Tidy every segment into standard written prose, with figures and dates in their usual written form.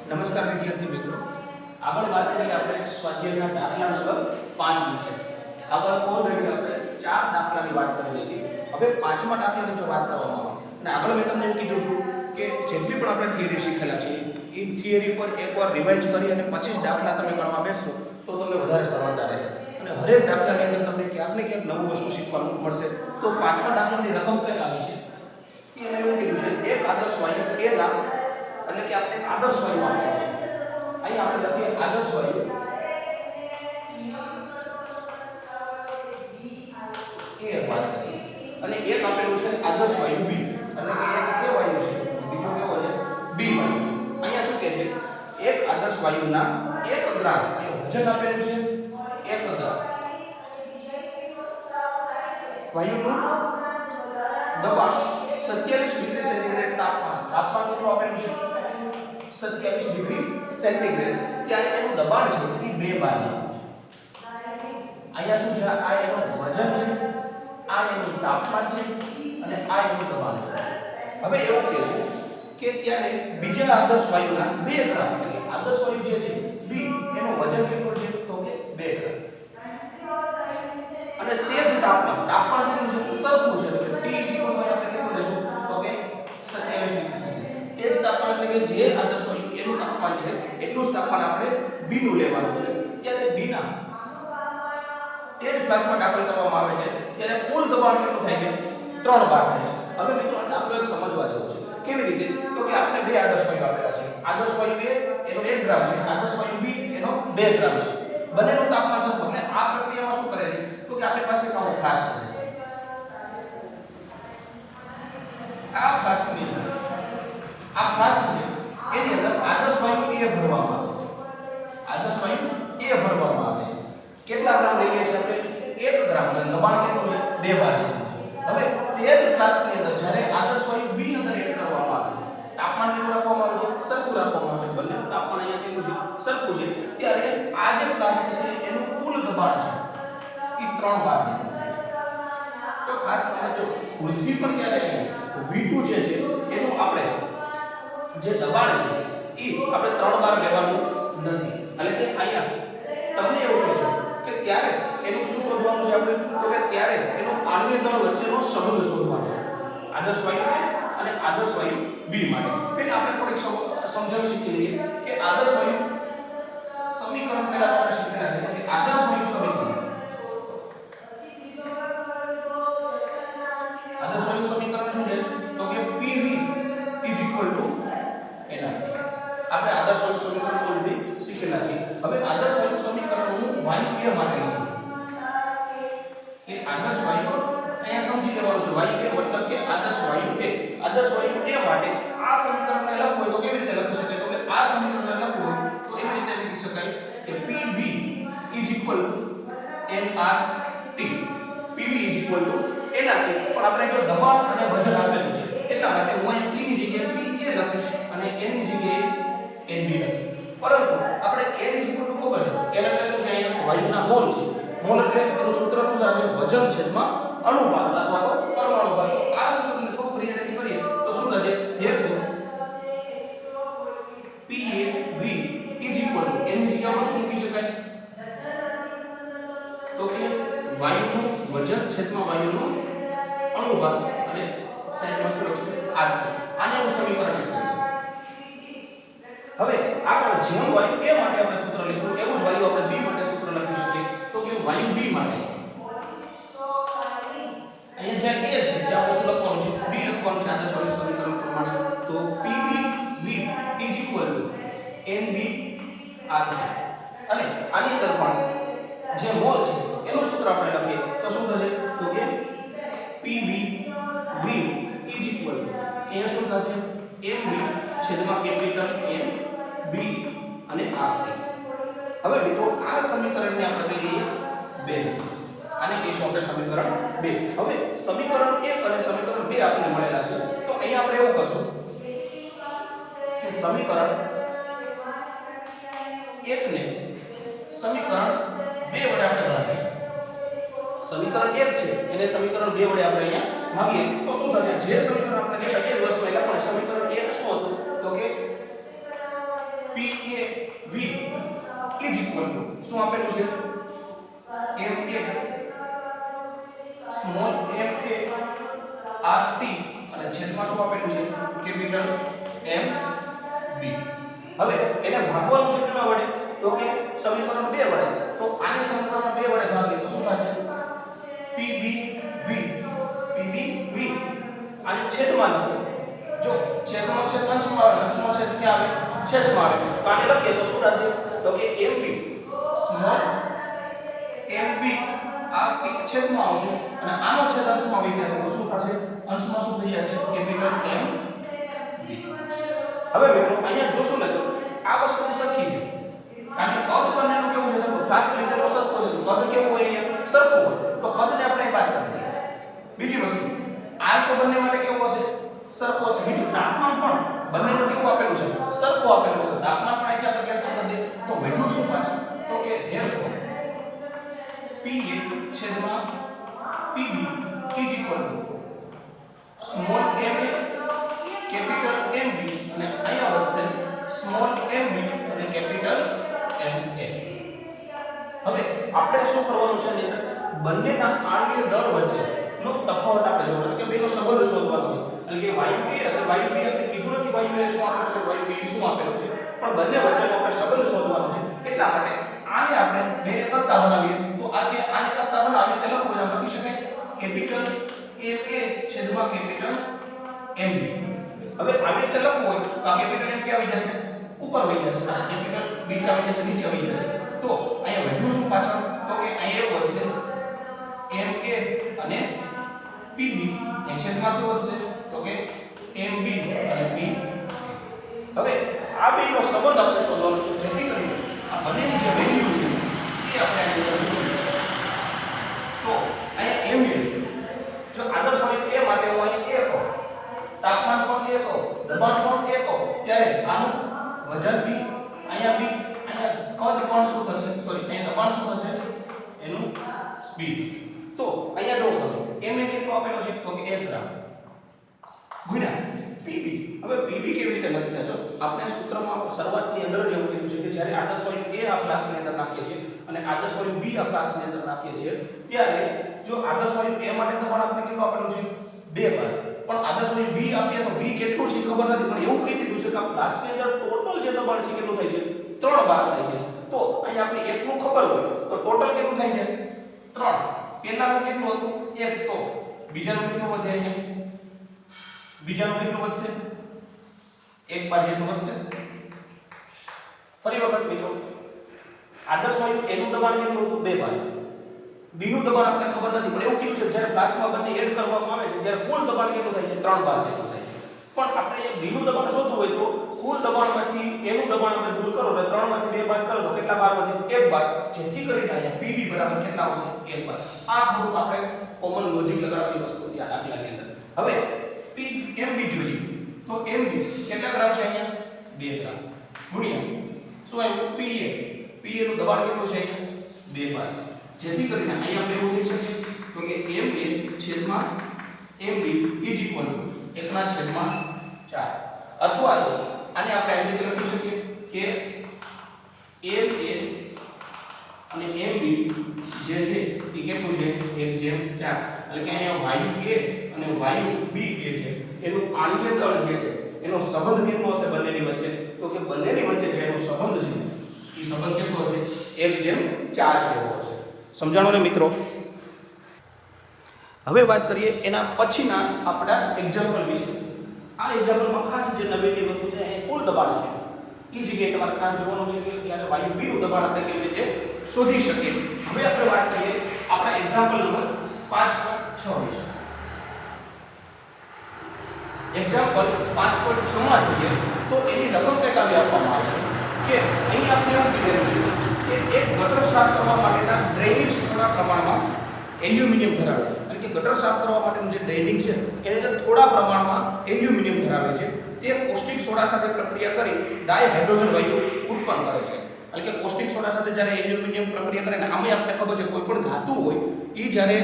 નમસ્કાર વિદ્યાર્થી મિત્રો, આગળ વાત કરીએ આપણે સ્વાધ્યાયના દાખલા નંબર 5 વિશે. આગળ ઓલરેડી આપણે 4 દાખલાની વાત કરી લીધી. હવે 5મા દાખલાની જો વાત કરવામાં આવે અને આગળ મેં તમને એમ કીધું હતું કે જેટલી પણ આપણે થિયરી શીખેલા છે એ થિયરી પર એકવાર રિવાઇઝ કરી અને 25 દાખલા તમે ગણવા બેસશો તો તમને વધારે સરળતા રહે અને હરેક દાખલાની અંદર તમને ક્યાંક ને ક્યાંક નવું વસ્તુ શીખવાનું મળશે. તો 5મા દાખલાની રકમ કઈ આવી છે એને એવું કીધું છે એક આદર્શ વાયુ એ ના એટલે કે આપણે આદર્શ વાયુ આપેલું છે. અહીં આપણે લખીએ આદર્શ વાયુ એ વાત કરીએ અને એક આપેલું છે આદર્શ વાયુ બી એટલે કે એક કે વાયુ છે બીજો કેવો છે બી વાયુ. અહીંયા શું કહે છે એક આદર્શ વાયુના એક ગ્રામ અહીં વજન આપેલું છે 1 ગ્રામ વાયુનું દબાણ 27 ડિગ્રી સેન્ટીગ્રેડ તાપમાન કેટલું આપેલું છે 27 ડિગ્રી સેન્ટીગ્રેડ ત્યારે એનું દબાણ છે એ 2 બાર છે. અહીંયા શું છે આ એનું વજન છે આ એનું તાપમાન છે અને આ એનું દબાણ છે. હવે એવું કહે છે કે ત્યારે બીજા આદર્શ વાયુના 2 ગ્રામ એટલે કે આદર્શ વાયુ જે છે બી એનું વજન કેટલું છે તો કે 2 ગ્રામ અને તે જ તાપમાન કેટલું છે સરખું છે એટલે T આપણે કેટલું લેશું તો કે 27 ડિગ્રી સેન્ટીગ્રેડ. તે જ તાપમાન એટલે કે જે આદર્શ વાયુ એનું તાપમાન છે એટલું જ તાપમાન આપણે બી નું લેવાનું છે. ત્યારે બી ના તે જ ક્લાસમાં દાખલ કરવામાં આવે છે ત્યારે કુલ દબાણ કેટલું થાય છે 3 બાર થાય. હવે મિત્રો આ દાખલો એક સમજવા જેવો છે. કેવી રીતે તો કે આપણે બે આદર્શ વાયુ આપેલા છે. આદર્શ વાયુ A એનો 1 ગ્રામ છે, આદર્શ વાયુ B એનો 2 ગ્રામ છે. બંનેનું તાપમાન સરખું એટલે આ પ્રક્રિયામાં શું કરે છે તો કે આપણી પાસે કાવો ફ્લાસ્ક છે. આ ફ્લાસ્કની અંદર આ ફ્લાસ્ક છે એની અંદર આદર્શ વાયુ A ભરવામાં આવે છે. આદર્શ વાયુ A ભરવામાં આવે છે. કેટલા ગ્રામ લઈએ છીએ આપણે 1 ગ્રામ અને દબાણ કેટલું છે 2 બાર. હવે તે જ ફ્લાસ્કની અંદર જ્યારે આદર્શ વાયુ B અંદર એડ કરવામાં આવે છે તાપમાન કેટલું રાખવામાં આવે છે સરખું રાખવામાં આવે છે. બંનેનું તાપમાન અહીંયા કેટલું છે સરખું છે. ત્યારે આ જે ફ્લાસ્ક છે એનું કુલ દબાણ છે એ 3 બાર છે. તો ખાસ સમજો વૃદ્ધિ પણ ક્યારે આવી તો V2 જે છે એનું આપણે જે દબાણ છે એ આપણે 3 બાર લેવાનું નથી. એટલે કે અહીંયા તમને એવું કહે છે કે ત્યારે એનું શું શોધવાનું છે આપણે તો કે ત્યારે એનો આણ્વિક દળ વચ્ચેનો સંબંધ શોધવાનો છે આદર્શ વાયુ A અને આદર્શ વાયુ B માટે. પહેલા આપણે થોડીક સમજણ શીખી લઈએ કે આદર્શ વાયુ સમીકરણ પહેલા આપણે શીખેલા છે કે આદર્શ વાયુ સમીકરણ આદર્શ વાયુ સમીકરણ શું છે તો કે PV NRT. આપણે આદર્શ વાયુ સમીકરણ ઓલરેડી શીખેલા છે. હવે આદર્શ વાયુ સમીકરણ હું વાયુ A માટે લખું છું કે આદર્શ વાયુ અહીંયા સમજી લેવાનું છે વાયુ A મતલબ કે આદર્શ વાયુ A. આદર્શ વાયુ A માટે આ સમીકરણને લખવું હોય તો કેવી રીતે લખી શકાય તો કે આ સમીકરણને લખવું હોય તો એવી રીતે લખી શકાય કે PV NRT. PV NRT પણ આપણે જો દબાણ અને વજન આપેલું છે એટલા માટે હું અહીં P ની જગ્યાએ PA લખીશ અને N ની જગ્યાએ NB લખીશ. પરંતુ આપણે N ખબર છે N એટલે શું છે અહીંયા વાયુના મોલ છે. મોલ એટલે એનું સૂત્ર શું છે વજન છેદમાં અણુભાર અથવા તો પરમાણુ ભાર. તો આ સૂત્રને થોડું રીઅરેન્જ કરીએ તો શું થશે therefore PAV N ની જગ્યાએ શું મૂકી શકાય તો કે વાયુનું વજન છેદમાં વાયુનું અણુભાર અને સાઈડમાં શું લખશું r. આને હું સમીકરણ લખી દઉં. હવે આગળ જેમ વાયુ A માટે આપણે સૂત્ર લખ્યું એવું જ વાયુ આપણે B માટે સૂત્ર લખી શકીએ તો કે વાયુ B માટે અહીંયા જ્યાં A છે ત્યાં આપણે શું લખવાનું છે B લખવાનું છે આદર્શ વાયુ સમીકરણ પ્રમાણે. તો PBV NB r. અને આની અંદર પણ જે મોલ છે એનું સૂત્ર આપણે લખીએ તો શું થશે તો કે PBV અહીંયા શું થશે MB છેદમાં કેપિટલ M B અને RT. હવે મિત્રો આ સમીકરણને આપણે કહી દઈએ 2. આને કહીશું આપણે સમીકરણ 2. હવે સમીકરણ 1 અને સમીકરણ 2 આપણને મળેલા છે તો અહીંયા આપણે એવું કરશું કે સમીકરણ 1 ને સમીકરણ 2 વડે આપણે ભાગીએ. સમીકરણ 1 છે એને સમીકરણ 2 વડે આપણે અહીંયા ભાગીએ તો શું થશે જે સમીકરણ આપણે લેતા એ વસ્તુ એટલે પણ સમીકરણ 1 શું હતું તો કે PaV ઇઝ ઇક્વલ ટુ શું આપેલું છે Ma સ્મોલ ma RT અને છેદમાં શું આપેલું છે કેપિટલ MB. હવે એને ભાગવાનું છે કેના વડે તો કે સમીકરણ 2 વડે. તો આને સમીકરણ 2 વડે ભાગીએ તો શું થશે PBV આને છેદમાં લખો. જો છેદમાં છેદ અંશમાં આવે અંશમાં છેદ ક્યાં આવે છેદમાં આવે તો આને લખીએ તો શું થશે તો કે MB સ્મોલ MB RT છેદમાં આવશે અને આનો છેદ અંશમાં આવી જશે તો શું થશે અંશમાં શું થઈ જશે કેપિટલ MB. હવે મિત્રો અહીંયા જોશું ને તો આ વસ્તુ સરખી છે કારણ કે કદ બંનેનું કેવું છે સરખું ખાસ કરીને સરખો છે તો કદ કેવું હોય અહીંયા સરખું હોય તો કદને આપણે બાદ કરી દઈએ. બીજી વસ્તુ આ તો બંને માટે કેવું હશે સરખો હશે. બીજું તાપમાન પણ બંનેનું કેવું આપેલું છે સરખું આપેલું છે. તાપમાન પણ અહીંયા આપણે કેન્સલ કરી દઈએ તો વધ્યું શું પાછું તો કે therefore PA છેદમાં PB is equal two small ma capital MB અને અહીંયા વધશે સ્મોલ MB અને કેપિટલ MA. હવે આપણે શું કરવાનું છે ની અંદર બંનેના આણ્વીય દળ વચ્ચેનો તફાવત આપણે જોવાનો કે બેનો સંબંધ શોધવાનો છે. એટલે કે વાયુ A અને વાયુ B આપણે કીધું નથી વાયુ A શું આપેલું છે વાયુ B શું આપેલું છે પણ બંને વચ્ચેનો આપણે સંબંધ શોધવાનો છે. એટલા માટે આને આપણે બેને કરતા બનાવીએ તો આ કે આને કરતા બનાવીએ તો લખવું લખી શકાય કેપિટલ MA છેદમાં કેપિટલ MB. હવે આવી રીતે લખવું હોય તો આ કેપિટલ M કે આવી જશે ઉપર આવી જશે અને કેપિટલ B કે આવી જશે નીચે આવી જશે. તો અહીંયા વધ્યું શું પાછળ તો કે અહીંયા વધશે MA અને PB એ છેદમાં શું વધશે તો કે MB અને P. હવે આ બેનો સંબંધ આપણે શોધવાનો છે જેથી કરીને આ બંનેની જે વેલ્યુ છે એ આપણે અહીં શોધીશું. તો અહીંયા MA જો આદર્શ હોય એ માટે હું અહીં A કહું તાપમાન પણ A કહું દબાણ પણ A કહું ત્યારે આનું વજન B અહીંયા B અહીંયા કદ પણ શું થશે સોરી અહીંયા દબાણ શું થશે એનું B. તો અહીંયા જો તમે MA કેટલો આપેલો છે તો કે 1 ગ્રામ ગુણ્યા PB. હવે PB કેવી રીતે લખી દેજો આપણે સૂત્રમાં શરૂઆતની અંદર જ એવું કીધું છે કે જ્યારે આદર્શ હોય A આ ક્લાસની અંદર નાખીએ છીએ અને આદર્શ હોય B આ ક્લાસની અંદર નાખીએ છીએ ત્યારે જો આદર્શ હોય A માટે દબાણ આપણે કેટલું આપેલું છે 2 બાર પણ આદર્શ હોય B આપીએ તો B કેટલું છે ખબર નથી પણ એવું કહી દીધું છે કે આ ક્લાસની અંદર ટોટલ જે દબાણ છે કેટલું થાય છે 3 બાર થાય છે. તો અહીં આપણે એટલું ખબર હોય તો ટોટલ કેટલું થાય છે 3. પહેલાનું કેટલું હતું 1 તો બીજાનું કેટલું વધે અહીંયા બીજાનું કેટલું વધશે 1 બાર જેટલું વધશે. ફરી વખત મિત્રો આદર્શ વાયુ A નું દબાણ કેટલું હતું 2 બાર B નું દબાણ આપણે ખબર નથી પણ એવું કીધું છે જ્યારે પ્લાસ્મા બંને એડ કરવામાં આવે છે ત્યારે કુલ દબાણ કેટલું થાય છે 3 બાર જેટલું થાય છે. પણ આપણે B નું દબાણ શોધવું હોય તો કુલ દબાણમાંથી A નું દબાણ આપણે દૂર કરો એટલે 3 માંથી 2 બાદ કરો તો કેટલા બાર વધે 1 બાર જેથી કરીને અહીંયા PB બરાબર કેટલા આવશે 1 બાર. આ થોડુંક આપણે કોમન લોજિક લગાડવાની વસ્તુ ત્યાં દાખલાની અંદર. હવે MB જોઈએ તો MB કેટલા ગ્રામ છે અહીંયા 2 ગ્રામ ગુણ્યા શું આવ્યું PA નું દબાણ કેટલું છે અહીંયા 2 બાર જેથી કરીને અહીંયા આપણે એવું થઈ શકે તો કે MA છેદમાં MB ઇઝ ઇક્વલ ટુ 1/4 અથવા તો આને આપણે આવી રીતે લખી શકીએ કે MA અને MB જે છે એ કેટલું છે 1/4 એટલે કે અહીંયા વાયુ A અને વાયુ B જે છે એનું આણ્વીય દળ જે છે એનો સંબંધ કેટલો હશે બંનેની વચ્ચે તો કે બંનેની વચ્ચે જે એનો સંબંધ છે એ સંબંધ કેટલો હશે 1/4 જેવો હશે. સમજાણો ને મિત્રો. હવે વાત કરીએ એના પછીના આપણા એક્ઝામ્પલ વિશે. આ એક્ઝામ્પલમાં ખાસ જે નવીનની વસ્તુ છે એ કુલ દબાણ છે એ જગ્યાએ તમારે ખાસ જોવાનું છે કે ત્યારે વાયુ B નું દબાણ આપણે કેવી રીતે શોધી શકીએ. હવે આપણે વાત કરીએ આપણા એક્ઝામ્પલ નંબર 5.6 વિશે. એક્ઝામ્પલ 5.6 માં જોઈએ તો એની રકમ કંઈક આવી આપવામાં આવે છે કે અહીં આપણે એવું કીધું છે કે એક ગટર સાફ કરવા માટેના ડ્રેનેજ થોડા પ્રમાણમાં એલ્યુમિનિયમ ધરાવે છે. એટલે કે ગટર સાફ કરવા માટેનું જે ડ્રેનિંગ છે એની અંદર થોડા પ્રમાણમાં એલ્યુમિનિયમ ધરાવે છે. તે કોસ્ટિક સોડા સાથે પ્રક્રિયા કરી ડાયહાઇડ્રોજન વાયુ ઉત્પન્ન કરે છે. એટલે કે કોસ્ટિક સોડા સાથે જ્યારે એલ્યુમિનિયમ પ્રક્રિયા કરે ને આમાં આપણે ખબર છે કોઈ પણ ધાતુ હોય એ જ્યારે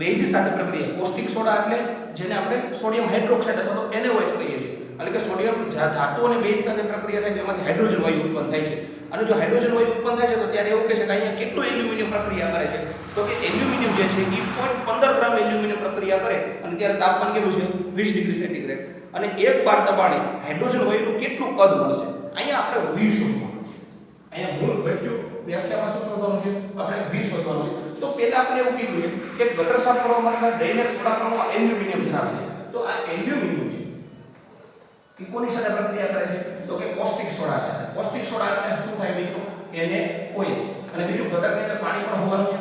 બેઝ સાથે પ્રક્રિયા કોસ્ટિક સોડા એટલે જેને આપણે સોડિયમ હાઇડ્રોક્સાઇડ અથવા તો NaOH કહીએ છીએ એટલે કે સોડિયમ ધાતુ અને બેઝ સાથે પ્રક્રિયા થાય તેમાંથી હાઇડ્રોજન વાયુ ઉત્પન્ન થાય છે અને જો હાઇડ્રોજન વાયુ ઉત્પન્ન થાય છે તો ત્યારે એવું કહે છે કે અહીંયા કેટલું એલ્યુમિનિયમ પ્રક્રિયા કરે છે તો કે એલ્યુમિનિયમ જે છે એ 0.15 ગ્રામ એલ્યુમિનિયમ પ્રક્રિયા કરે અને ત્યારે તાપમાન કેટલું છે 20 ડિગ્રી સેન્ટીગ્રેડ અને 1 બાર દબાણે હાઇડ્રોજન વાયુનું કેટલું કદ મળશે અહીંયા આપણે V શોધવાનું છે અહીંયા મૂળ વેલ્યુ વ્યાખ્યામાં શું શોધવાનું છે આપણે V શોધવાનું છે તો પહેલા આપણે એવું કીધું છે કે ગટર સાફ કરવા માટે ડ્રેનેજ થોડા પ્રમાણમાં એલ્યુમિનિયમ ધરાવે છે તો આ એલ્યુમિનિયમ છે એ કોની સાથે પ્રક્રિયા કરે છે તો કે કોસ્ટિક સોડા સાથે કોસ્ટિક સોડા એટલે શું થાય મિત્રો NaOH અને બીજું ઘટકની અંદર પાણી પણ હોવાનું છે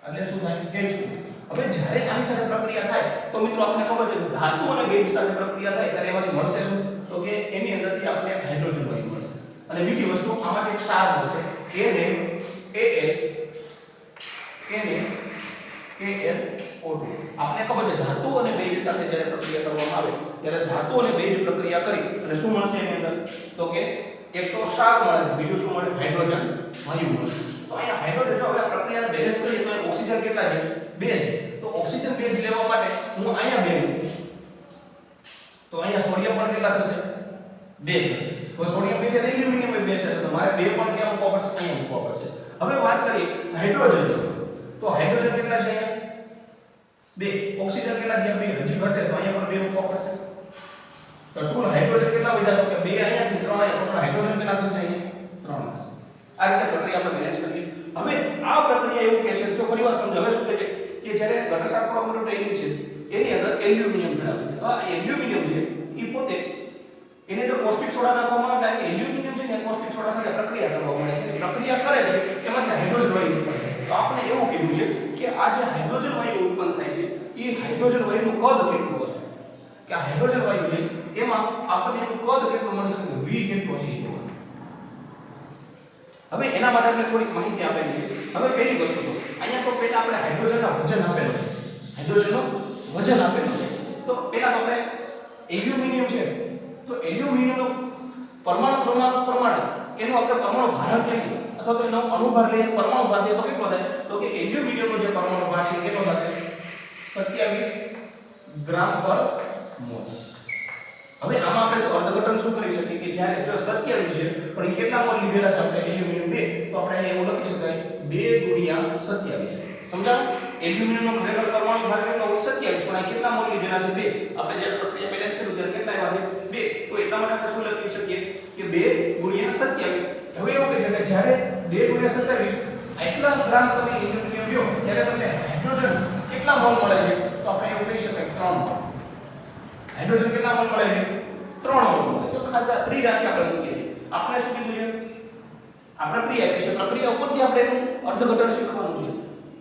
એટલે શું થાય H2 હવે જ્યારે આની સાથે પ્રક્રિયા થાય તો મિત્રો આપણને ખબર છે કે ધાતુ અને બેઝ સાથે પ્રક્રિયા થાય ત્યારે એમાંથી મળશે શું તો કે એની અંદરથી આપણને હાઇડ્રોજન વાયુ મળશે અને બીજી વસ્તુ આમાંથી એક ક્ષાર મળશે NaKlO2 આપણે ખબર છે ધાતુ અને બેઝ સાથે જ્યારે પ્રક્રિયા કરવામાં આવે ત્યારે ધાતુ અને બેઝ પ્રક્રિયા કરી અને શું મળશે એની અંદર તો કે એક તો ક્ષાર મળે બીજું શું મળે હાઇડ્રોજન વાયુ મળે તો અહીંયા હાઇડ્રોજન જો હવે પ્રક્રિયાને બેલેન્સ કરીએ તો ઓક્સિજન કેટલા છે 2 છે તો ઓક્સિજન બેઝ લેવા માટે હું અહીંયા 2 મૂકું તો અહીંયા સોડિયમ પણ કેટલા થશે 2 થશે તો સોડિયમ બે એટલે એલ્યુમિનિયમ 2 થશે તો મારે 2 પણ ક્યાં મૂકવા પડશે અહીંયા મૂકવા પડશે હવે વાત કરીએ હાઇડ્રોજન તો હાઇડ્રોજન કેટલા છે અહીંયા 2 ઓક્સિજન કેટલા થયા 2 હજી ઘટે તો અહીંયા પણ 2 મૂકવા પડશે તો ટોટલ હાઇડ્રોજન કેટલા વધ્યા તો કે 2 અહીંયાથી 3 અહીંયા ટોટલ હાઇડ્રોજન કેટલા થશે અહીંયા 3 થશે આ રીતે પ્રક્રિયા આપણે મેનેજ કરીએ હવે આ પ્રક્રિયા એવું કહે છે જો ફરીવાર સમજો હવે શું કહે છે કે જ્યારે ગટર સાફ કરવા માટે ટ્રેનિંગ છે એની અંદર એલ્યુમિનિયમ ધરાવે છે આ એલ્યુમિનિયમ છે એ પોતે એની અંદર કોસ્ટિક સોડા નાખવામાં આવે એટલે એલ્યુમિનિયમ છે ને કોસ્ટિક સોડા સાથે પ્રક્રિયા કરવા મળે છે પ્રક્રિયા કરે છે એમાંથી હાઇડ્રોજન વાયુ ઉત્પન્ન થાય તો આપણે એવું કીધું છે કે આ જે હાઇડ્રોજન વાયુ ઉત્પન્ન થાય છે એ હાઇડ્રોજન વાયુનું કદ કેટલું હશે કે આ હાઇડ્રોજન વાયુ છે એમાં આપણને એનું કદ કેટલું મળશે કે V કેટલો છે હવે એના માટે આપણે થોડીક માહિતી આપેલી છે હવે પહેલી વસ્તુ તો અહીંયા તો પહેલા આપણે હાઇડ્રોજનના વજન આપેલું છે હાઇડ્રોજનનું વજન આપેલું છે તો પહેલા તો આપણે એલ્યુમિનિયમ છે તો એલ્યુમિનિયમનું પરમાણુ પ્રમાણે એનો આપણે પરમાણુ ભારક લઈએ અથવા તો એનો અણુભાર લઈએ પરમાણુ ભાર લઈએ તો કેટલો થાય તો કે એલ્યુમિનિયમનો જે પરમાણુ ભાર છે કેટલો થશે 27 ગ્રામ પર મોલ હવે આમાં આપણે જો અર્થઘટન શું કરી શકીએ કે જ્યારે જો 27 છે પણ એ કેટલા મોલ લીધેલા છે આપણે એલ્યુમિનિયમ 2 તો આપણે અહીંયા એવું લખી શકાય 2 * 27 સમજાયું એલ્યુમિનિયમનો ખરેખર પરમાણુ ભાર કેટલો હોય 27 પણ આ કેટલા મોલ લીધેલા છે 2 આપણે જ્યારે પ્રક્રિયા બેલેન્સ કર્યું ત્યારે કેટલા આવ્યા છે 2 તો એટલા માટે આપણે શું લખી શકીએ કે 2 * 27 હવે એવું કહી શકાય જ્યારે 2 * 27 આટલા ગ્રામ તમે એલ્યુમિનિયમ લ્યો ત્યારે તમને હાઇડ્રોજન કેટલા મોલ મળે છે તો આપણે એવું કહી શકાય 3 મોલ હાઇડ્રોજન કેટલા મોલ મળે છે 3 મોલ મળે જો ખાલી ત્રિરાશિ આપણે મૂકીએ છીએ આપણે શું કીધું છે આ પ્રક્રિયા છે પ્રક્રિયા ઉપરથી આપણે એનું અર્થઘટન શીખવાનું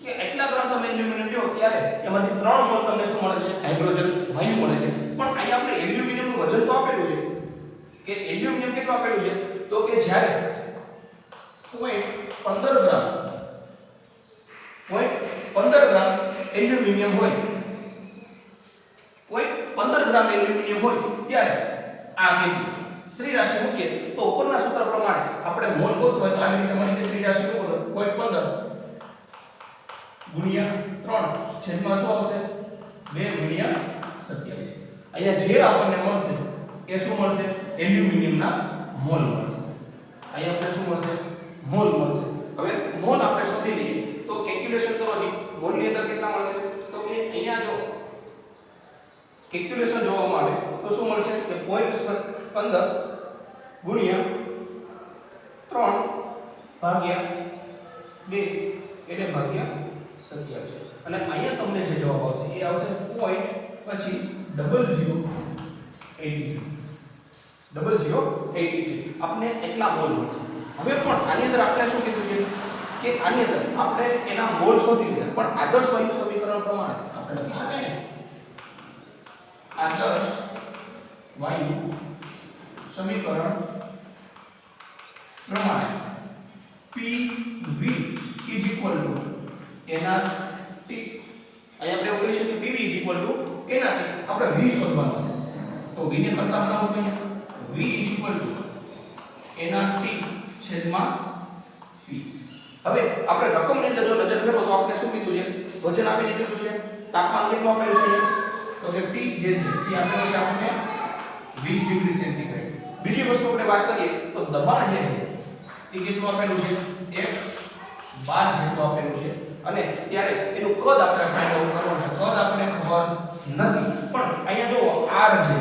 છે કે એટલા ગ્રામ તમે એલ્યુમિનિયમ લ્યો ત્યારે એમાંથી 3 મોલ તમને શું મળે છે હાઇડ્રોજન વાયુ મળે છે પણ અહીંયા આપણે એલ્યુમિનિયમનું વજન તો આપેલું છે કે એલ્યુમિનિયમ કેટલું આપેલું છે તો કે જ્યારે 0.15 ગ્રામ 0.15 ગ્રામ એલ્યુમિનિયમ હોય 0.15 ગ્રામ એલ્યુમિનિયમ હોય ત્યારે આ કેટલું ત્રિરાશિ મૂકીએ તો ઉપરના સૂત્ર પ્રમાણે આપણે મોલ ગોતવું હોય તો આવી રીતે મળી કે ત્રિરાશિ મૂકો તો 0.15 ગુણ્યા 3 છેદમાં શું આવશે 2 ગુણ્યા 27 અહીંયા જે આપણને મળશે એ શું મળશે એલ્યુમિનિયમના મોલ મળશે અહીંયા આપણે શું મળશે મોલ મળશે હવે મોલ આપણે શોધી લઈએ તો કેલ્ક્યુલેશન કરવાથી મોલની અંદર કેટલા મળશે તો કે અહીંયા જો કેલ્ક્યુલેશન જોવામાં આવે તો શું મળશે કે 0.15 ગુણ્યા 3 ભાગ્યા 2 એટલે ભાગ્યા 27 અને અહીંયા તમને જે જવાબ આવશે એ આવશે પોઈન્ટ પછી 0083 આપણે એટલા મોલ મળશે હવે પણ આની અંદર આપણે શું કીધું છે કે આની અંદર આપણે એના મોલ શોધી લીધા પણ આદર્શ વાયુ સમીકરણ પ્રમાણે આપણે લખી શકાય ને આદર્શ વાયુ સમીકરણ પ્રમાણે PV = nRT અહીંયા આપણે એવું કહી શકીએ PV = nRT આપણે V શોધવાનું છે તો V ને કરતા બનાવશું અહીંયા V = nRT છેદમાં P હવે આપણે રકમની અંદર જો નજર કરો તો આપણે શું કીધું છે વજન આપી દીધું છે તાપમાન કેટલું આપેલું છે તો કે T જે છે તે આપેલું છે આપણને 27 20 ડિગ્રી સેન્ટીગ્રેડ. બીજી વસ્તુ આપણે વાત કરીએ તો દબાણ જે છે એ કેટલું આપેલું છે? 1 જેટલું આપેલું છે અને ત્યારે એનું કદ આપણે ફાઇન્ડ આઉટ કરવાનું છે. કદ આપણે ખબર નથી પણ અહીંયા જો r છે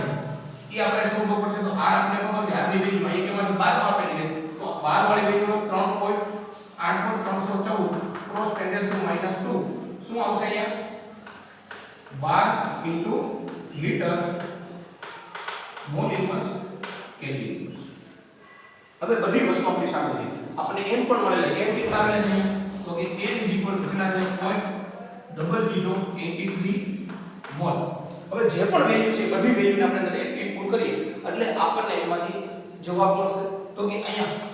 એ આપણે શોધવું પડશે. તો r આપણે ખબર છે, r ની વેલ્યુ અહીં કેમાં છે? 12 માં આપેલી છે. તો 12 વાળી વેલ્યુ 3.8.314 ક્રોસ 10⁻². શું આવશે અહીંયા? 12 * litre mall inverse kelvin inverse. હવે બધી વસ્તુ આપણી સામે છે. આપણે n પણ મળેલા. n કેટલા આવેલા છે? તો કે n કેટલા છે? 0.0083 મોલ. હવે જે પણ વેલ્યુ છે બધી વેલ્યુને આપણે ઇનપુટ કરીએ એટલે આપણને એમાંથી જવાબ મળશે. તો કે અહીંયા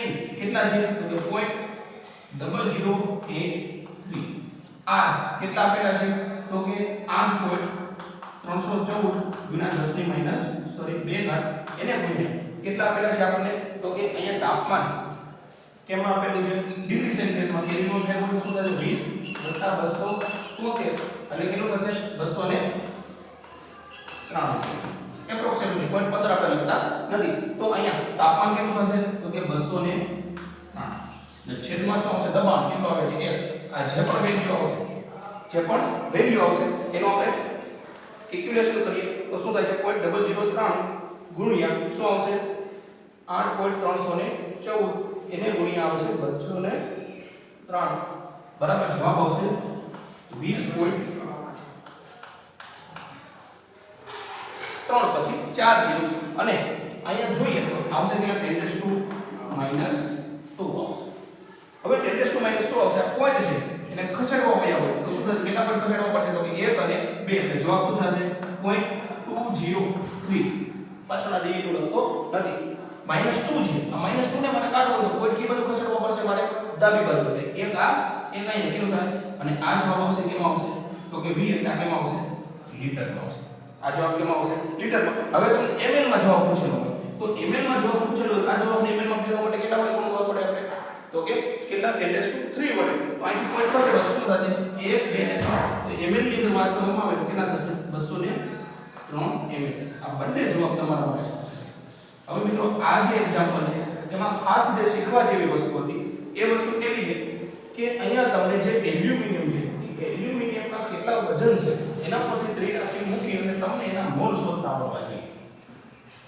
n કેટલા છે? તો કે 0.0083. r કેટલા આપેલા છે? તો કે 8.314 ગુણ્યા 10⁻2 ઘાત એને ગુણ્યા કેટલા આપેલા છે આપણને? તો કે અહીંયા તાપમાન કેમાં આપેલું છે? ડિગ્રી સેન્ટીગ્રેડમાં. કેલ્વિનમાં ફેરવવું શું થશે? 20 + 273 એટલે કેટલું થશે? 293 એપ્રોક્સિમેટલી. પોઈન્ટ પત્ર આપણે લખતા નથી. તો અહીંયા તાપમાન કેટલું થશે? તો કે 293 ને છેદમાં શું આવશે? દબાણ કેટલું આવે છે? 1. આ જે પણ વેલ્યુ આવશે એનો આપણે કેલ્ક્યુલેશન કરીએ તો શું થાય છે? 0.003 ગુણ્યા શું આવશે? 8.314 એને ગુણ્યા આવશે 203 બરાબર જવાબ આવશે 20.3 પછી 4 0 અને અહીંયા જોઈએ તો આવશે કે 10⁻2 આવશે. હવે 10⁻2 આવશે. આ પોઈન્ટ છે એને ખસેડવા હોય તો શું થશે? કેટલા પોઈન્ટ ખસેડવા પડશે? તો કે 1 અને 2 એટલે જવાબ શું થશે? 0.203. પાછળના ડિજિટ લખતો નથી. -2 છે. આ -2 ને મને કાઢવો તો પોઈન્ટ કી બાજુ ખસેડવો પડશે મારે? ડાબી બાજુ. એટલે એક આ એક અહીં કેટલું થાય? અને આ જવાબ આવશે કેમાં આવશે? તો કે v એટલે આ કેમાં આવશે? લીટરમાં આવશે. આ જવાબ કેમાં આવશે? લીટરમાં. હવે તમને ml માં જવાબ પૂછેલો હોય તો ml માં જવાબ પૂછેલો હોય આ જવાબને ml માં ફેરવવા માટે કેટલા વડે ગુણવા પડે આપણે? તો કે કેટલા? 10⁻3 વડે. તો અહીંથી પોઈન્ટ ખસેડો તો શું થશે? 1 2 અને 3. તો ml ની અંદર વાત કરવામાં આવે તો કેટલા થશે? 203 ml. આ બંને જવાબ તમારા માટે છે. હવે મિત્રો આ જે એક્ઝામ્પલ છે એમાં ખાસ જે શીખવા જેવી વસ્તુ હતી એ વસ્તુ કેવી છે કે અહીંયા તમને જે એલ્યુમિનિયમ છે એ એલ્યુમિનિયમના કેટલા વજન છે એના પરથી ત્રિરાશિ મૂકી અને તમને એના મોલ શોધતા આવડવા જોઈએ.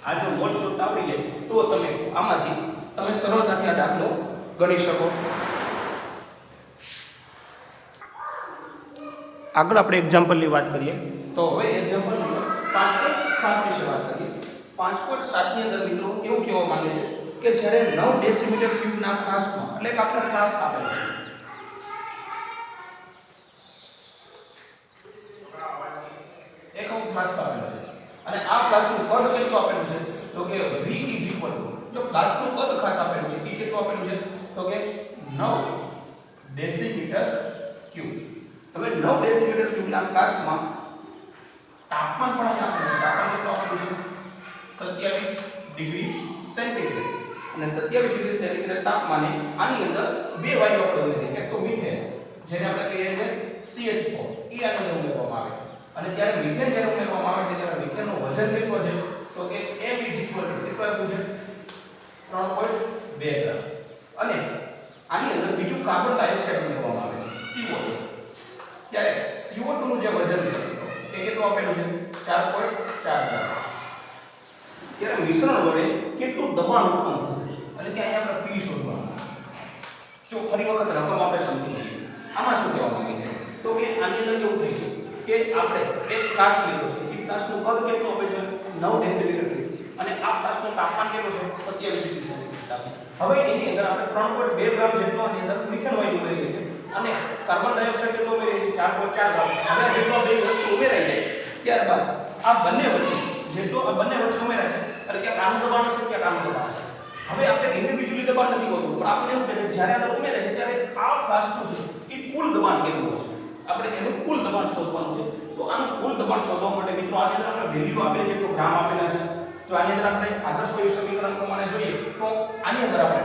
આ જો મોલ શોધતા આવડી જાય તો તમે આમાંથી તમે સરળતાથી આ દાખલો ગણી શકો. આગળ આપણે એક્ઝામ્પલની વાત કરીએ તો હવે એક્ઝામ્પલ નંબર 5.7 વિશે વાત કરીએ. 5.7 ની અંદર મિત્રો એવું કહેવા માંગે છે કે જ્યારે 9 ડેસિમીટર ક્યુબના ફ્લાસ્કમાં એટલે કે આપણે ફ્લાસ્ક આપેલો છે એક ફ્લાસ્ક આપેલો છે અને આ ફ્લાસ્કનું કદ કેટલું આપેલું છે? તો કે v જો ફ્લાસ્કનું કદ ખાસ આપેલું છે એ કેટલું આપેલું છે? તો કે 9 ડેસિમીટર ક્યુબ. હવે 9 ડેસિમીટર ક્યુબના ફ્લાસ્કમાં તાપમાન પણ અહીંયા આપેલું છે. તાપમાન કેટલું આપેલું છે? 27 ડિગ્રી સેન્ટીગ્રેડ. અને 27 ડિગ્રી સેન્ટીગ્રેડ તાપમાને આની અંદર બે વાયુ આપણે ઉમેરીએ. એક તો મીથેન જેને આપણે કહીએ છીએ CH4 એ આની અંદર ઉમેરવામાં આવે અને જ્યારે મીથેન જ્યારે ઉમેરવામાં આવે છે ત્યારે મીથેનનું વજન કેટલું છે? તો કે m કેટલું આપ્યું છે? 3.2 ગ્રામ. અને આની અંદર બીજું કાર્બન ડાયોક્સાઇડ ઉમેરવામાં આવે CO2. ત્યારે CO2 નું જે વજન છે એ કેટલું આપેલું છે? 4.4 ગ્રામ. ત્યારે મિશ્રણ વડે કેટલું દબાણ ઉત્પન્ન થશે એટલે કે અહીંયા આપણે P શોધવાનું. જો ફરી વખત રકમ આપણે સમજી લઈએ. આમાં શું કહેવા માંગે છે? તો કે આની અંદર કેવું થઈ છે કે આપણે એક ફ્લાસ્ક લીધો છે. એ ફ્લાસ્કનું કદ કેટલું આપે છે? 9 ડેસિમીટર અને આ ફ્લાસ્કનું તાપમાન કેટલું છે? 27 ડિગ્રી સેન્ટીગ્રેડ. હવે એની અંદર આપણે 3.2 ગ્રામ જેટલો આની અંદર મિથેન વાયુ ઉમેરીએ છીએ અને કાર્બન ડાયોક્સાઇડ કેટલો ઉમેરીએ છીએ? 4.4 ગ્રામ. હવે જેટલો બે વસ્તુ ઉમેરાઈ જાય ત્યારબાદ આ બંને વચ્ચે જેટલો આ બંને વચ્ચે ઉમેરાય છે એટલે કે આનું દબાણ છે કે આનું દબાણ છે. હવે આપણે ઇન્ડિવિડ્યુઅલી દબાણ નથી હોતું પણ આપણે એવું કહે છે જ્યારે આ ઉમેરે છે ત્યારે આ ફ્લાસ્કનું છે એ કુલ દબાણ કેટલું હશે આપણે એનું કુલ દબાણ શોધવાનું છે. તો આનું કુલ દબાણ શોધવા માટે મિત્રો આની અંદર આપણે વેલ્યુ આપેલી છે તો ગ્રામ આપેલા છે. જો આની અંદર આપણે આદર્શ વાયુ સમીકરણ પ્રમાણે જોઈએ તો આની અંદર આપણે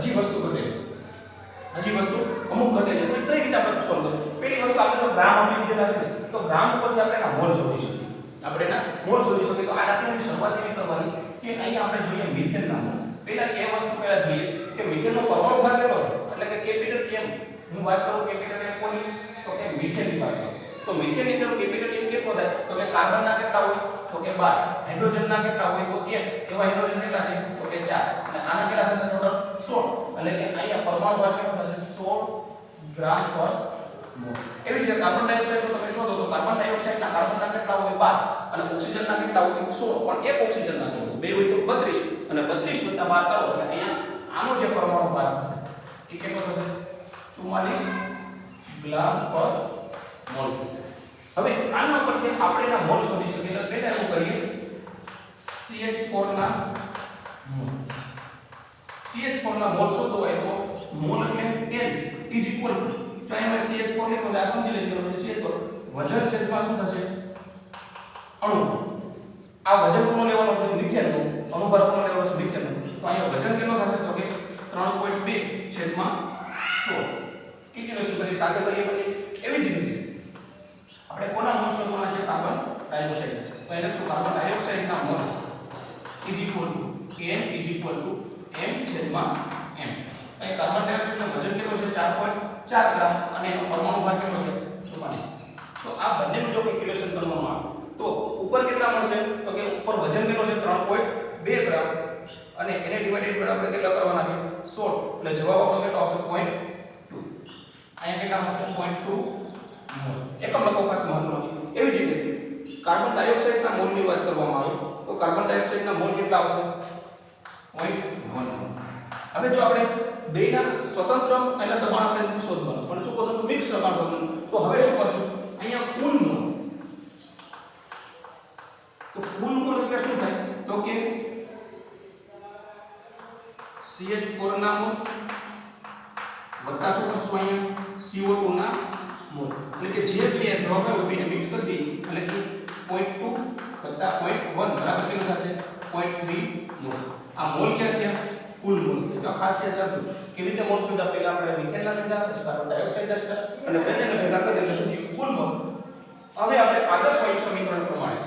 હજી વસ્તુ ઘટે અમુક ઘટે છે તો કઈ રીતે આપણે સોલ્વ કરીએ? પહેલી વસ્તુ આપણે તો ગ્રામ આપી દીધેલા છે તો ગ્રામ ઉપરથી આપણે એના મોલ શોધી શકીએ. આપણે એના મોલ શોધી શકીએ. તો આ દાખલાની શરૂઆત એવી કરવાની કે અહીંયા આપણે જોઈએ મિથેનના મોલ. પહેલા એ વસ્તુ પહેલા જોઈએ કે મિથેનનો પરમાણુ ભાર કેટલો છે, એટલે કે કેપિટલ M. હું વાત કરું કેપિટલ M કોની, તો કે મિથેનની વાત કરું તો મિથેનની અંદર કેપિટલ M કેટલો થાય, તો કે કાર્બનના કેટલા હોય, તો કે 12. હાઇડ્રોજનના કેટલા હોય, તો 1. એવા હાઇડ્રોજન કેટલા છે, તો કે 4. અને આના કેટલા થશે, ટોટલ 16. એટલે કે અહીંયા પરમાણુ ભાર કેટલો થશે, 16 ગ્રામ પર મોલ. એવી જ રીતે કાર્બન ડાયોક્સાઇડ તો તમે શોધો તો કાર્બન ડાયોક્સાઇડના કાર્બનના કેટલા હોય, 12. અને ઓક્સિજનના કેટલા હોય, 16. પણ એક ઓક્સિજનના શોધો, બે હોય તો 32. અને 32 વત્તા 12 કરો એટલે અહીંયા આનો જે પરમાણુ ભાર થશે એ કેટલો થશે, 44 ગ્રામ પર મોલ થશે. હવે આના પરથી આપણે એના મોલ શોધી શકીએ. એટલે પહેલા એવું કરીએ CH4 ના મોલ. CH4 ના મોલ શોધો હોય તો મોલ એટલે N ઇઝ ઇક્વલ ટુ, જો અહીંયા CH4 લીધો તો આ સમજી લેજો CH4 વજન છેદમાં શું થશે, અણુ. આ વજન કોનો લેવાનો છે, મિથેનનો. અણુભાર કોનો લેવાનો છે, મિથેનનો. તો અહીંયા વજન કેટલો થશે, તો કે 3.2 છેદમાં 16. કેલ્ક્યુલેશન કરી સાથે કરીએ બને. એવી જ રીતે આપણે કોના મોલ શોધવાના છે, કાર્બન ડાયોક્સાઇડ. તો એને શું, કાર્બન ડાયોક્સાઇડના mole is equal to M is equal to M છેદમાં M. અહીં કાર્બન ડાયોક્સાઇડનો વજન કેટલો છે, 4.4 ગ્રામ અને એનો પરમાણુ ભાર કેટલો છે, 44. તો આ બંનેનું જો કેલ્ક્યુલેશન કરવામાં આવે તો ઉપર કેટલા મળશે, તો કે ઉપર વજન કેટલો છે, 3.2 ગ્રામ અને એને ડિવાઇડેડ પર આપણે કેટલા કરવાના છે, 16. એટલે જવાબ આપણો કેટલો આવશે, 0.2. અહીંયા કેટલા મળશે, 0.2 મોલ. એકમ લખો ખાસ મહત્વનો. એવી જ રીતે કાર્બન ડાયોક્સાઇડના મોલની વાત કરવામાં આવે તો કાર્બન ડાયોક્સાઇડના મોલ કેટલા આવશે, 0.1. હવે જો આપણે બેના સ્વતંત્ર એટલે દબાણ આપણે શોધવાનું, પણ જો પોતાનું મિક્સ દબાણ કરવાનું તો હવે શું કરશું, અહીંયા કુલ મોલ. તો કુલ મોલ એટલે શું થાય, તો કે CH4 ના મોલ વત્તા શું કરશું, અહીંયા CO2 ના મોલ. એટલે કે જે બે જવાબ આવ્યો બેને મિક્સ કરી દઈએ એટલે કે 0.2 વત્તા 0.1 બરાબર કેટલું થશે, 0.3 મોલ. આ મોલ ક્યાં થયા, કુલ મોલ થયા. જો ખાસ યાદ રાખજો કેવી રીતે મોલ શોધા, પહેલા આપણે મિથેનના શોધા, પછી કાર્બન ડાયોક્સાઇડના શોધા અને બંનેને ભેગા કરી એટલે સુધી કુલ મોલ. હવે આપણે આદર્શ વાયુ સમીકરણ પ્રમાણે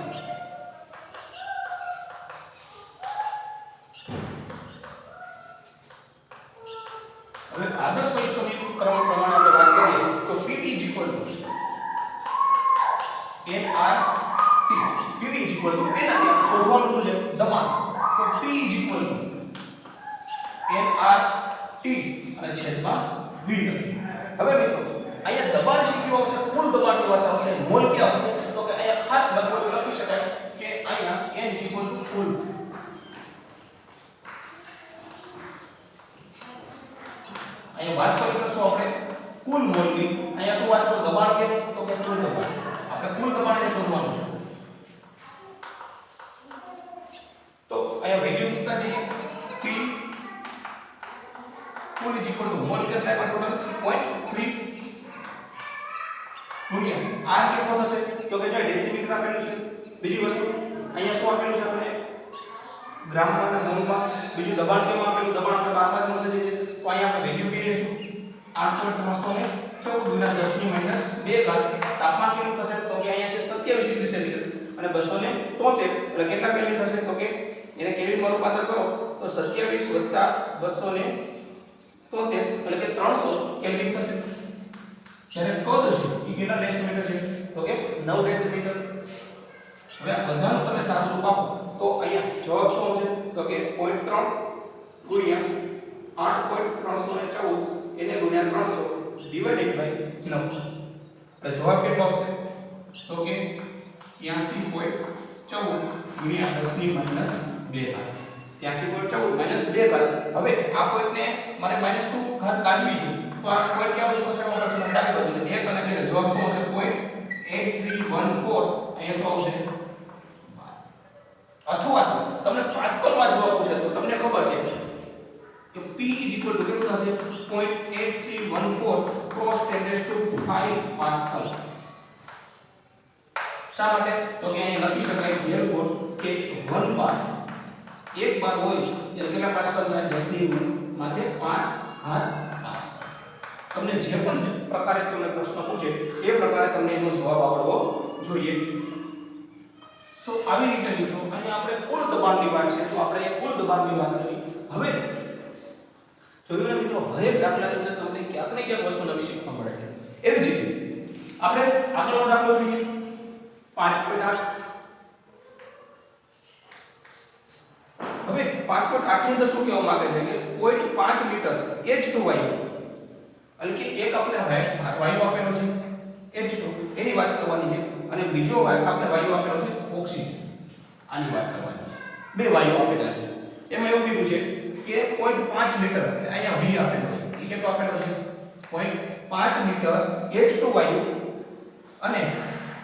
આદર્શ વાયુ સમીકરણ પ્રમાણે આપણે વાત કરીએ તો Pt NRT. Pt એનાથી આપણે શોધવાનું શું છે, દબાણ. તો P NRT અને છેદમાં V. હવે મિત્રો અહીંયા દબાણ છે કેવું આવશે, કુલ દબાણની વાત આવશે. મોલ ક્યાં આવશે, તો કે અહીંયા ખાસ લખી શકાય કે અહીંયા N કુલ. અહીંયા વાત કરીશું આપણે કુલ મોલની. અહીંયા શું વાત કરું, દબાણ કે, તો કે કુલ દબાણ. આપણે કુલ દબાણ એને શોધવાનું છે. તો અહીંયા વેલ્યુ મૂકતા જઈએ P કુલ ઇઝ ઇક્વલ ટુ મોલ કેટલા છે, ટોટલ 0.3 ગુણ્યા R કેટલો થશે, તો કે જો ડેસિમીટર આપેલું છે. બીજી વસ્તુ અહીંયા શું આપેલું છે, આપણે ગ્રામમાં અને મોલમાં. બીજું દબાણ કેમ આપેલું, દબાણ આપણે 12 માં સમજી છે. તો અહીંયા આપણે વેલ્યુ કઈ લેશું, 8.314 ગુણ્યા 10 ની માઈનસ 2 ઘાત. તાપમાન કેટલું થશે, તો કે અહીંયા છે 27 ડિગ્રી સેલ્સિયસ અને 273 એટલે કેટલા કેલ્વિન થશે, તો કે એને કેલ્વિનમાં રૂપાંતર કરો તો 27 + 273 એટલે કે 300 કેલ્વિન થશે. જ્યારે કદ છે એ કેટલા ડેસિમીટર છે, તો કે 9 ડેસિમીટર. હવે આ બધાનું તમે સારું રૂપ આપો તો અહીંયા જવાબ શું આવશે, તો કે 0.3 ગુણ્યા 8.314 એને ગુણ્યા 300 ડિવાઇડેડ બાય 9. એટલે જવાબ કેટલો આવશે, તો કે 83.14 ગુણ્યા 10 ની માઈનસ 2 ઘાત. 83.14 2 ઘાત. હવે આ પોઈન્ટને મારે -2 ઘાત કાઢવી છે તો આ પોઈન્ટ ક્યાં બાજુ ખસેડવો પડશે, ડાબી બાજુ. એટલે 1 અને 2 જવાબ શું આવશે, 0.8314. અહીંયા શું આવશે, અથવા તમને પાસ્કલમાં જવાબ પૂછે તો તમને ખબર છે કે P કેટલું થશે, 0.8314 ક્રોસ 10⁵ પાસ્કલ. શા માટે, તો કે અહીંયા લખી શકાય ધેરફોર કે 1 બાર, 1 બાર હોય એટલે કેટલા પાસ્કલ થાય, 10 ની માથે 5 ઘાત પાસ્કલ. તમને જે પણ પ્રકારે તમને પ્રશ્ન પૂછે એ પ્રકારે તમને એનો જવાબ આવડવો જોઈએ. તો આવી રીતે મિત્રો અહીંયા આપણે કુલ દબાણની વાત છે, તો આપણે અહીંયા કુલ દબાણની વાત કરી. હવે જોયું ને મિત્રો, હરેક દાખલાની અંદર તમને ક્યાંક ને ક્યાંક વસ્તુ નવી શીખવા મળે છે. એવી જ રીતે આપણે આગળનો દાખલો જોઈએ 5.8. હવે 5.8 ની અંદર શું કહેવા માંગે છે કે 0.5 મીટર H2 વાયુ, એટલે કે એક આપણે વાયુ આપેલો છે H2 એની વાત કરવાની છે, અને બીજો આપણે વાયુ આપેલો છે ઓક્સિજન, આની વાત કરવાની છે. બે વાયુ આપેલા છે. એમાં એવું કીધું છે કે 0.5 મીટર, અહીંયા V આપેલો છે, એ કેટલો આપેલો છે 0.5 મીટર H2 વાયુ, અને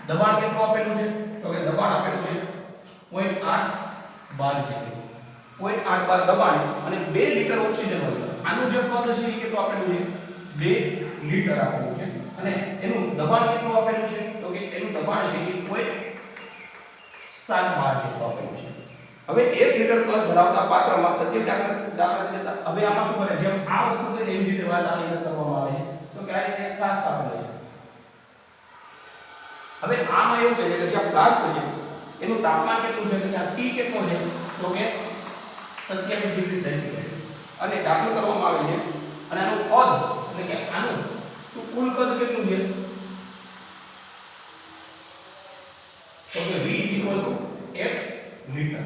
દબાણ કેટલું આપેલું છે, તો કે દબાણ આપેલું છે 0.8 બાર જેટલું, 0.8 બાર દબાણ અને 2 લીટર ઓક્સિજન હોય. આનું જે પદ છે એ કેટલું આપેલું છે 2 લીટર આપેલું છે, અને એનું દબાણ કેટલું આપેલું છે, તો કે એનું દબાણ છે 0.7 બાર જેટલું આપેલું છે. હવે 1 લીટર કદ ધરાવતા પાત્રમાં સચિવ દાખલા દેતા. હવે આમાં શું કરે, જેમ આ વસ્તુ કરી એવી રીતે વાત આની અંદર કરવામાં આવે છે, તો કે આ રીતે ફ્લાસ્ક આપેલો છે. હવે આમાં એવું કહે છે કે જે ફ્લાસ્ક છે એનું તાપમાન કેટલું છે, કે આ T કેટલો છે, તો કે 27 ડિગ્રી સેન્ટીગ્રેડ, અને દાખલ કરવામાં આવે છે. અને આનું કદ એટલે કે આનું તો કુલ કદ કેટલું છે, તો કે V = 1 લીટર.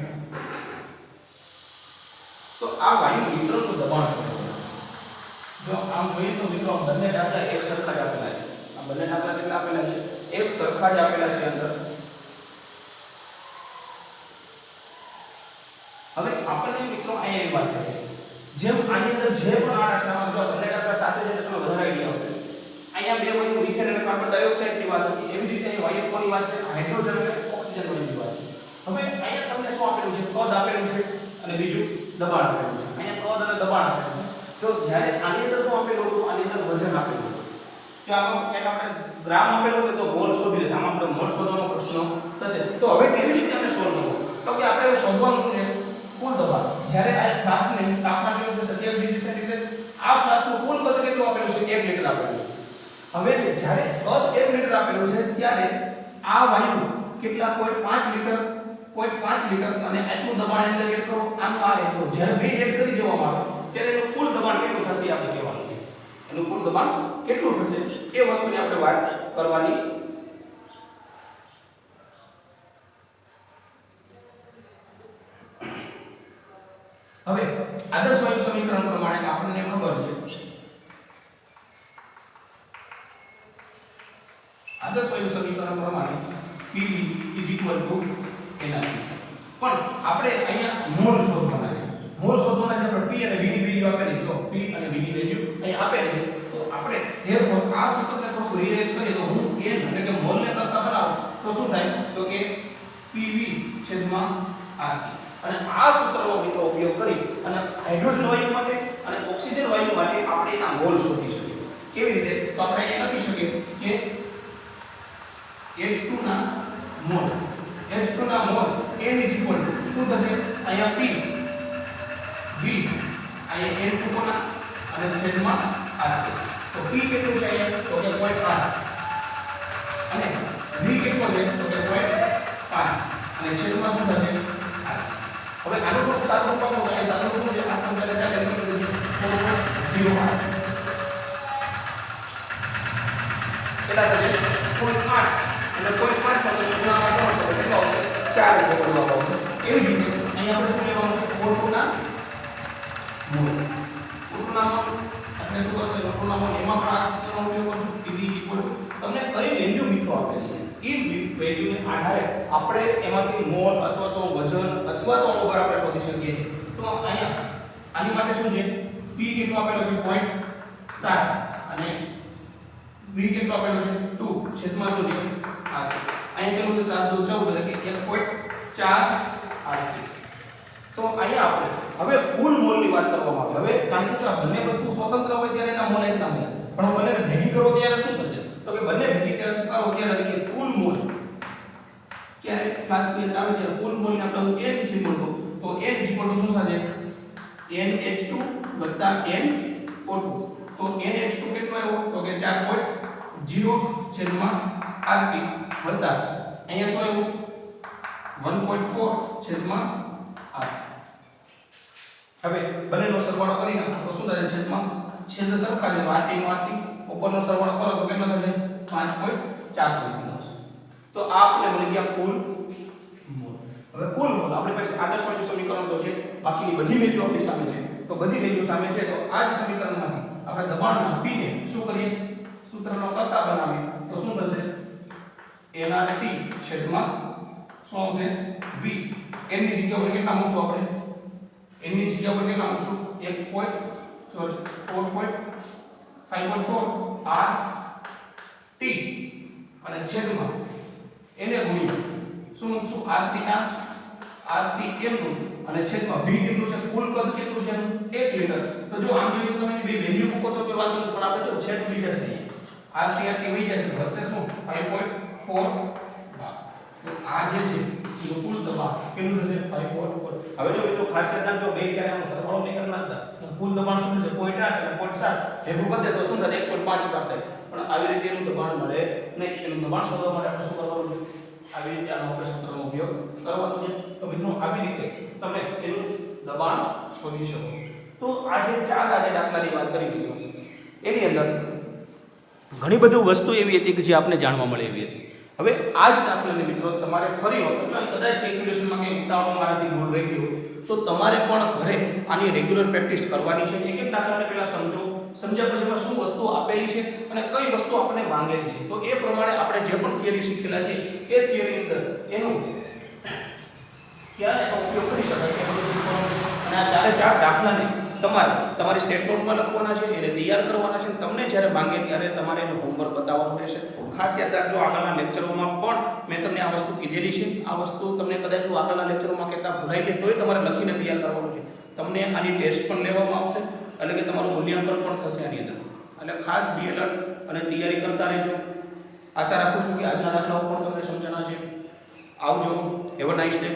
તો આ વાયુ મિશ્રણનું દબાણ શોધો. જો આમ જોઈએ તો મિત્રો બંને દાખલા એક સરખા જ આપેલા છે. આ બંને દાખલા કેટલા આપેલા છે, એક સરખા જ આપેલા છે અંદર. હવે આપણને મિત્રો અહીંયા એક વાત છે, જેમ આની અંદર જે પણ આ દાખલામાં જો બંને દાખલા સાથે છે તો તમને વધારે આઈડિયા આવશે. અહીંયા બે વાયુ મિથેન અને કાર્બન ડાયોક્સાઇડ ની વાત હતી, એવી રીતે અહીં વાયુ કોની વાત છે, હાઇડ્રોજન અને ઓક્સિજન ની વાત છે. હવે અહીંયા તમને શું આપેલું છે, કદ આપેલું છે અને બીજું દબાણ આપેલું છે. અહીંયા કદ અને દબાણ આપેલું છે. જો જ્યારે આની અંદર શું આપેલું હતું, આની અંદર વજન આપેલું હતું. ચાલો એટલે આપણે ગ્રામ આપેલું છે તો મોલ શોધી લે. આમાં આપણે મોલ શોધવાનો પ્રશ્ન થશે. તો હવે કેવી રીતે આપણે સોલ્વ કરવું, તો કે આપણે શોધવાનું શું છે, કુલ દબાણ. જ્યારે આ ફ્લાસ્કને તાપમાન કેટલું છે 27 ડિગ્રી સેન્ટીગ્રેડ, આ ફ્લાસ્કનું કુલ કદ કેટલું આપેલું છે 1 લીટર આપેલું છે. હવે જ્યારે કદ 1 લીટર આપેલું છે ત્યારે આ વાયુ કેટલા 0.5 લીટર અને આટલું દબાણ અંદર એડ કરો, આનું આ એડ કરો. જ્યારે બે એડ કરી દેવામાં આવે ત્યારે એનું કુલ દબાણ કેટલું થશે એ આપણે કહેવાનું છે. એનું કુલ દબાણ કેટલું થશે એ વસ્તુની આપણે વાત કરવાની. હવે આદર્શ વાયુ સમીકરણ પ્રમાણે આપણને ખબર છે, આદર્શ વાયુ સમીકરણ પ્રમાણે PV = NRT. પણ આપણે અહીંયા મોલ શોધવાના છે. મોલ શોધવાના છે. આપણે P અને V ની વેલ્યુ આપેલી, જો P અને V ની વેલ્યુ અહીં આપેલી છે, તો આપણે ધેરફોર આ સૂત્રને થોડું રીઅરેન્જ કરીએ તો હું n એટલે કે મોલ ને કરતા બનાવું તો શું થાય, તો કે PV/RT. અને આ સૂત્રનો મિત્રો ઉપયોગ કરી અને હાઇડ્રોજન વાયુ માટે અને ઓક્સિજન વાયુ માટે આપણે એના મોલ શોધી શકીએ. કેવી રીતે, તો આપણે અહીંયા લખી શકીએ કે H2 ના મોલ n શું થશે, અહીંયા P V અહીંયા N2 કોના અને છેદમાં RT. તો P કેટલું છે અહીંયા, તો કે 0.8 અને V કેટલો છે, તો કે 0.5 અને છેદમાં શું થશે RT. હવે આનું થોડું સાદું રૂપ આપો, અહીંયા સાદું રૂપ છે, આપણે જ્યારે ચાલે એટલે 0.8 કેટલા થશે 0.8 અને 0.5 સાથે ગુણાકાર કરો તો કેટલો આવશે 4 એટલે ગુણાકાર આવશે. એવી જ રીતે અહીંયા આપણે શું લેવાનું છે, O2 ના મોલ. O2 ના મોલ આપણે શું કરશું, O2 ના મોલ એમાં પણ આ સૂત્રનો ઉપયોગ કરશું. PV તમને કઈ વેલ્યુ મિત્રો આપેલી છે એ વેલ્યુને આધારે આપણે એમાંથી મોલ અથવા તો વજન અથવા તો અનુભાર આપણે શોધી શકીએ છીએ. તો અહીંયા આની માટે શું છે, P કેટલો આપેલો છે 0.7 અને V કેટલો આપેલો છે 2 છેદમાં શું છે RT. અહીંયા કેટલું છે 7 2 14 એટલે કે 1.4 RT. તો અહીંયા આપણે હવે કુલ મોલની વાત કરવામાં આવે. હવે કારણ કે જો આ બંને વસ્તુ સ્વતંત્ર હોય ત્યારે એના મોલ એટલા હોય, પણ બંને ભેગી કરો ત્યારે શું થશે, તો કે બંને ભેગી કરો ત્યારે કે કુલ મોલ ક્યારે ફ્લાસ્કની અંદર આવે ત્યારે કુલ મોલને આપણે n સિમ્બોલ દો, તો n સિમ્બોલ શું થશે NH2 NO2. તો NH2 કેટલો આવ્યો, તો કે 4.0 છેદમાં RT વત્તા અહીંયા શું આવ્યું 1.4 છેદમાં r. હવે બંનેનો સરવાળો કરી નાખો તો શું થાય? છેદમાં છેદ સરખા છે, rt નો rt ઉપરનો સરવાળો કરો તો કેટલો થશે? 5.4 સેમી આવશે. તો આ આપણે મળી ગયા કુલ મોલ. હવે કુલ મોલ આપણી પાસે આદર્શ વાયુ સમીકરણ તો છે, બાકીની બધી વેલ્યુ આપણી સામે છે. તો બધી વેલ્યુ સામે છે તો આ જ સમીકરણમાંથી આપણે દબાણના p ને શું કરીએ? સૂત્રનો કરતા બનાવીએ તો શું થશે? nRT છેદમાં શું આવશે? v. n ની જગ્યા ઉપર કેટલા મૂકશું આપણે? n ની જગ્યા ઉપર કેટલા મૂકશું? 5.4 r t અને છેદમાં એને ગુણ્યા શું મૂકશું? rt ના rt m નું અને છેદમાં v કેટલું છે? કુલ કદ કેટલું છે? 1 મીટર. તો જો આમ જોઈએ તો તમે બે વેલ્યુ મૂકો તો કોઈ વાંધો નહીં, પણ આપણે જો છેદ વહી જશે, rt વહી જશે, વધશે શું? 5.4 bar. તો આ જે છે એ કુલ દબાણ કેટલું થશે? 5.4. હવે જો મિત્રો ખાસ યાદ રાખજો, બે ક્યારે આનો સરવાળો નહીં કરી નાખતા. તો કુલ દબાણ શું છે? 0.8 અને 0.7 ભેગું કરી દે તો શું થાય? 1.5 bar થાય. પણ આવી રીતે એનું દબાણ મળે નહીં. એનું દબાણ શોધવા માટે આપણે શું કરવાનું છે? આવી રીતે આનો આપણે સૂત્રનો ઉપયોગ કરવાનો છે. તો મિત્રો આવી રીતે તમે એનું દબાણ શોધી શકો. તો આજે ચાર દાખલાની વાત કરી મિત્રો, એની અંદર ઘણી બધી વસ્તુ એવી હતી કે જે આપને જાણવા મળે એવી હતી. હવે આ જ દાખલાને મિત્રો તમારે ફરી વખત જો કદાચ કેલ્ક્યુલેશનમાં કંઈ ઉતાવળ મારાથી ભૂલ રહી ગઈ હોય તો તમારે પણ ઘરે આની રેગ્યુલર પ્રેક્ટિસ કરવાની છે. એક એક દાખલાને પહેલા સમજો, સમજ્યા પછી શું વસ્તુ આપેલી છે અને કઈ વસ્તુ આપણને માંગેલી છે. તો એ પ્રમાણે આપણે જે પણ થિયરી શીખેલા છે એ થિયરી અંદર એનું ક્યારે ઉપયોગ કરી શકાય એ બધું શીખવાનું. અને આ ચારે ચાર દાખલાને તમારી સેટ નોટમાં લખવાના છે, એને તૈયાર કરવાના છે. તમને જ્યારે માંગે ત્યારે તમારે એનું હોમવર્ક બતાવવાનું રહેશે. ખાસ યાદ રાખજો, આગળના લેક્ચરોમાં પણ મેં તમને આ વસ્તુ કીધેલી છે. આ વસ્તુ તમને કદાચ આગળના લેક્ચરોમાં કહેતા ભૂલાઈ જાય તોય તમારે લખીને તૈયાર કરવાનું છે. તમને આની ટેસ્ટ પણ લેવામાં આવશે, એટલે કે તમારું મૂલ્યાંકન પણ થશે આની અંદર. એટલે ખાસ બી એલર્ટ અને તૈયારી કરતા રહેજો. આશા રાખું છું કે આજના દાખલાઓ પણ તમને સમજણા છે. આવજો. Have a nice day.